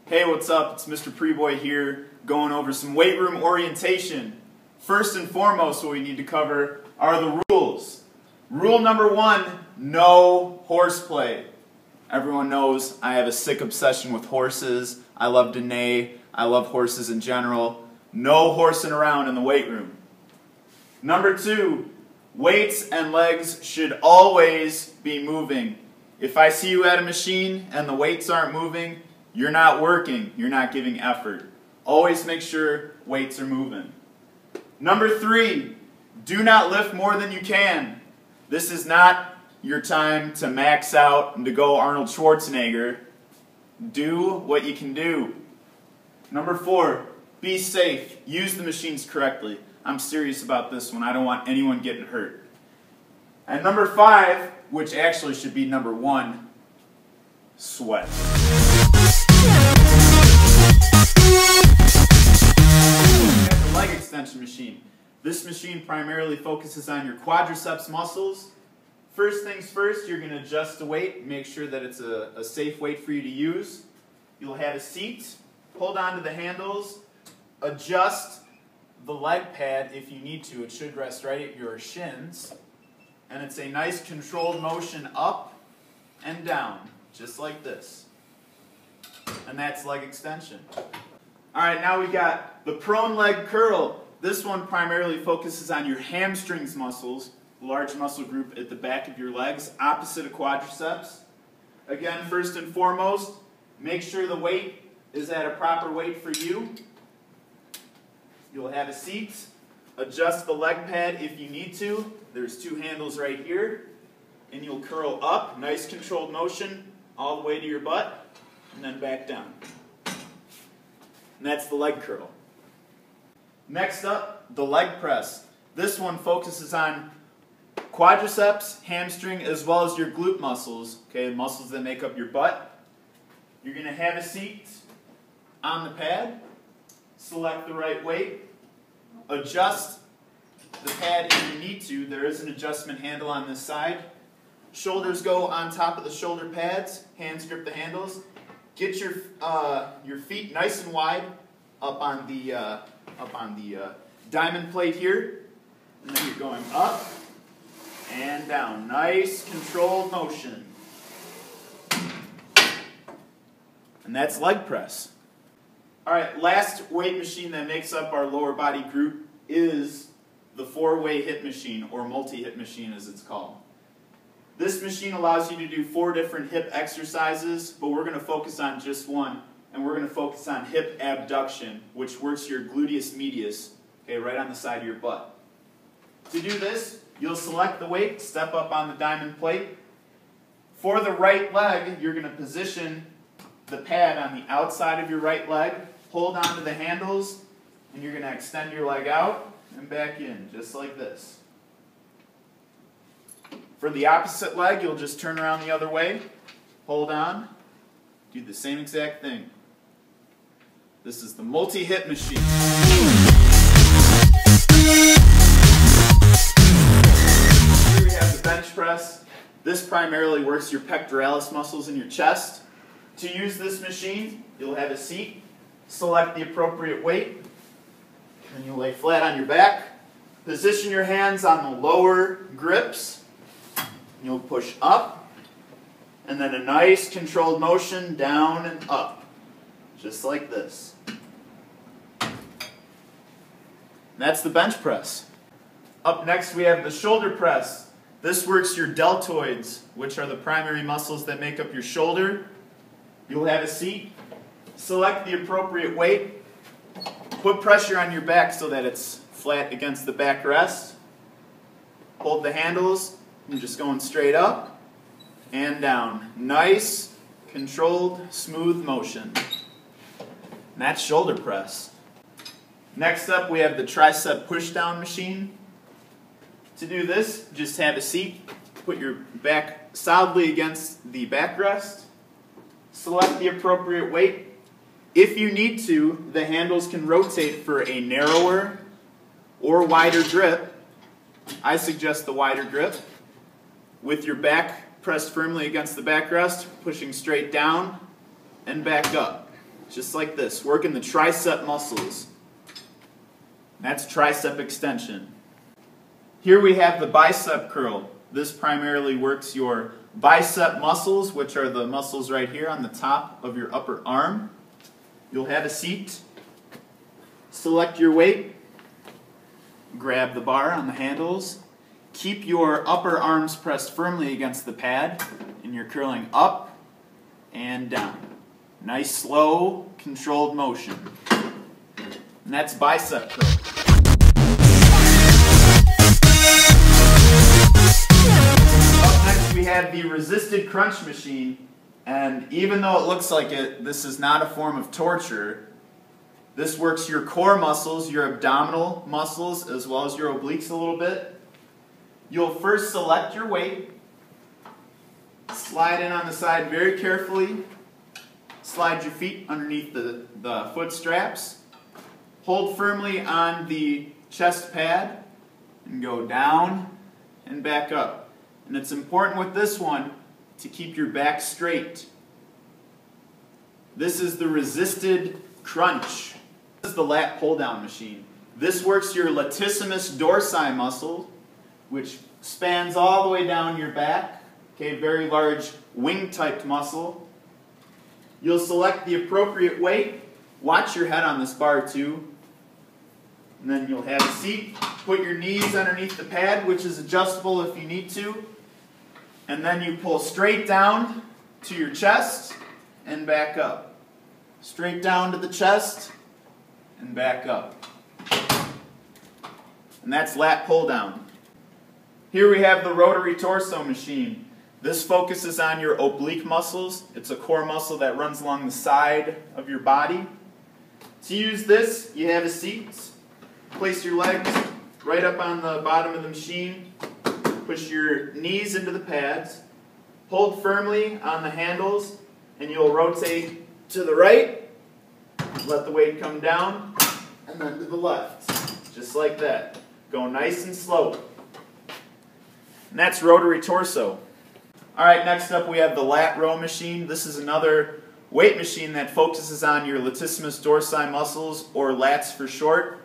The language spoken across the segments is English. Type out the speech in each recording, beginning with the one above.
Hey, what's up? It's Mr. Prieboy here, going over some weight room orientation. First and foremost, what we need to cover are the rules. Rule number 1, no horseplay. Everyone knows I have a sick obsession with horses. I love to neigh. I love horses in general. No horsing around in the weight room. Number 2, weights and legs should always be moving. If I see you at a machine and the weights aren't moving, you're not working, you're not giving effort. Always make sure weights are moving. Number 3, do not lift more than you can. This is not your time to max out and to go Arnold Schwarzenegger. Do what you can do. Number 4, be safe. Use the machines correctly. I'm serious about this one. I don't want anyone getting hurt. And number 5, which actually should be number 1, sweat. The leg extension machine. This machine primarily focuses on your quadriceps muscles. First things first, you're going to adjust the weight, make sure that it's a safe weight for you to use. You'll have a seat, hold on to the handles, adjust the leg pad if you need to. It should rest right at your shins. And it's a nice controlled motion up and down, just like this. And that's leg extension. Alright, now we got the prone leg curl. This one primarily focuses on your hamstrings muscles, large muscle group at the back of your legs, opposite of quadriceps. Again, first and foremost, make sure the weight is at a proper weight for you. You'll have a seat. Adjust the leg pad if you need to. There's 2 handles right here. And you'll curl up, nice controlled motion, all the way to your butt, and then back down. And that's the leg curl. Next up, the leg press. This one focuses on quadriceps, hamstring, as well as your glute muscles, okay, muscles that make up your butt. You're going to have a seat on the pad, select the right weight, adjust the pad if you need to. There is an adjustment handle on this side. Shoulders go on top of the shoulder pads, hands grip the handles. Get your feet nice and wide up on the diamond plate here, and then you're going up and down. Nice controlled motion. And that's leg press. Alright, last weight machine that makes up our lower body group is the 4-way hip machine, or multi-hip machine as it's called. This machine allows you to do 4 different hip exercises, but we're going to focus on just one, and we're going to focus on hip abduction, which works your gluteus medius, okay, right on the side of your butt. To do this, you'll select the weight, step up on the diamond plate. For the right leg, you're going to position the pad on the outside of your right leg, hold onto the handles, and you're going to extend your leg out and back in, just like this. For the opposite leg, you'll just turn around the other way, hold on, do the same exact thing. This is the multi-hip machine. Here we have the bench press. This primarily works your pectoralis muscles in your chest. To use this machine, you'll have a seat, select the appropriate weight, and you'll lay flat on your back. Position your hands on the lower grips. You'll push up, and then a nice controlled motion down and up, just like this. That's the bench press. Up next we have the shoulder press. This works your deltoids, which are the primary muscles that make up your shoulder. You'll have a seat, select the appropriate weight, put pressure on your back so that it's flat against the backrest. Hold the handles. You're just going straight up and down. Nice, controlled, smooth motion. And that's shoulder press. Next up, we have the tricep push-down machine. To do this, just have a seat, put your back solidly against the backrest, select the appropriate weight. If you need to, the handles can rotate for a narrower or wider grip. I suggest the wider grip. With your back pressed firmly against the backrest, pushing straight down and back up. just like this, working the tricep muscles. That's tricep extension. Here we have the bicep curl. This primarily works your bicep muscles, which are the muscles right here on the top of your upper arm. You'll have a seat. Select your weight. Grab the bar on the handles. Keep your upper arms pressed firmly against the pad, and you're curling up and down. Nice, slow, controlled motion. And that's bicep curl. Up next we have the resisted crunch machine, and even though it looks like it, this is not a form of torture. This works your core muscles, your abdominal muscles, as well as your obliques a little bit. You'll first select your weight, slide in on the side very carefully, slide your feet underneath the foot straps, hold firmly on the chest pad, and go down and back up. And it's important with this one to keep your back straight. This is the resisted crunch. This is the lat pull-down machine. This works your latissimus dorsi muscle, which spans all the way down your back. Okay, very large wing-typed muscle. You'll select the appropriate weight. Watch your head on this bar too. And then you'll have a seat. Put your knees underneath the pad, which is adjustable if you need to. And then you pull straight down to your chest and back up. Straight down to the chest and back up. And that's lat pull down. Here we have the rotary torso machine. This focuses on your oblique muscles. It's a core muscle that runs along the side of your body. To use this, you have a seat. Place your legs right up on the bottom of the machine. Push your knees into the pads. Hold firmly on the handles, and you'll rotate to the right. Let the weight come down, and then to the left. Just like that. Go nice and slow. And that's rotary torso. Alright, next up we have the lat row machine. This is another weight machine that focuses on your latissimus dorsi muscles, or lats for short.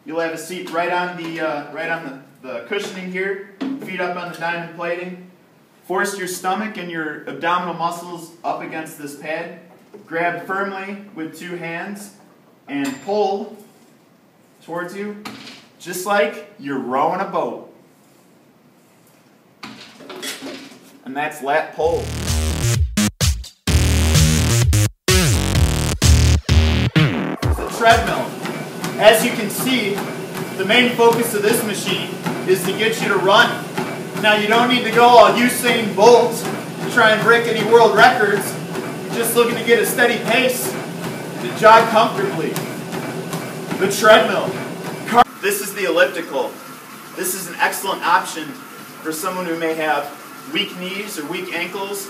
You'll have a seat right on the cushioning here, feet up on the diamond plating. Force your stomach and your abdominal muscles up against this pad. Grab firmly with two hands and pull towards you, just like you're rowing a boat. And that's lat pull. The treadmill. As you can see, the main focus of this machine is to get you to run. Now you don't need to go all Usain Bolt to try and break any world records. You're just looking to get a steady pace to jog comfortably. The treadmill. This is the elliptical. This is an excellent option for someone who may have weak knees or weak ankles.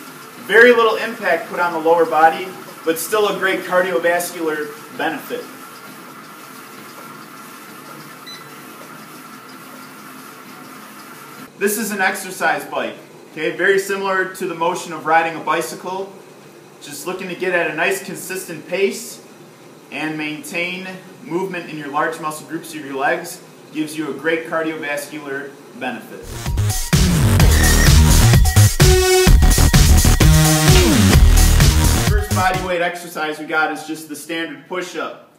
Very little impact put on the lower body, but still a great cardiovascular benefit. This is an exercise bike, okay? Very similar to the motion of riding a bicycle. Just looking to get at a nice consistent pace and maintain movement in your large muscle groups of your legs. Gives you a great cardiovascular benefit. The first bodyweight exercise we got is just the standard push-up.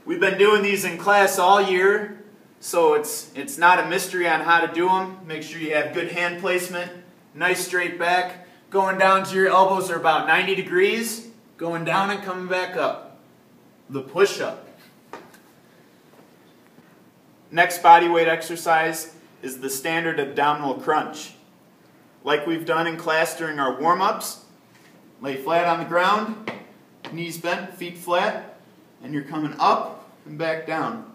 We've been doing these in class all year, so it's not a mystery on how to do them. Make sure you have good hand placement, nice straight back. Going down to your elbows are about 90 degrees, going down and coming back up. The push-up. Next bodyweight exercise is the standard abdominal crunch. Like we've done in class during our warm-ups, lay flat on the ground, knees bent, feet flat, and you're coming up and back down.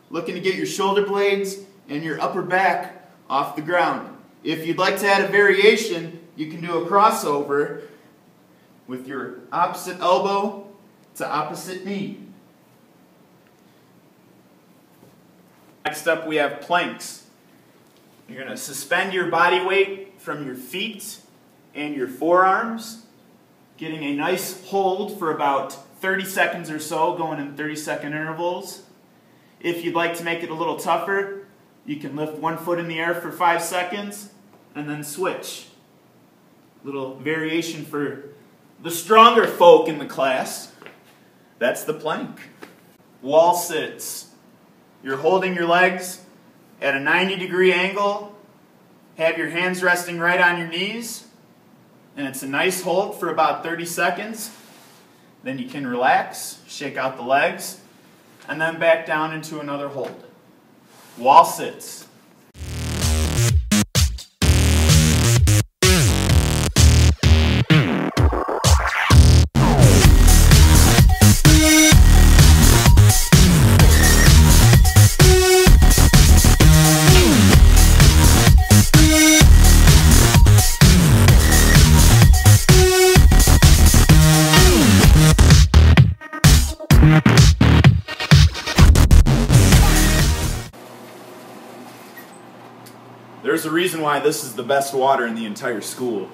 Looking to get your shoulder blades and your upper back off the ground. If you'd like to add a variation, you can do a crossover with your opposite elbow to opposite knee. Next up we have planks. You're going to suspend your body weight from your feet and your forearms. Getting a nice hold for about 30 seconds or so, going in 30-second intervals. If you'd like to make it a little tougher, you can lift one foot in the air for 5 seconds and then switch. Little variation for the stronger folk in the class. That's the plank. Wall sits. You're holding your legs at a 90-degree angle. Have your hands resting right on your knees. And it's a nice hold for about 30 seconds. Then you can relax, shake out the legs, and then back down into another hold. Wall sits. There's a reason why this is the best water in the entire school.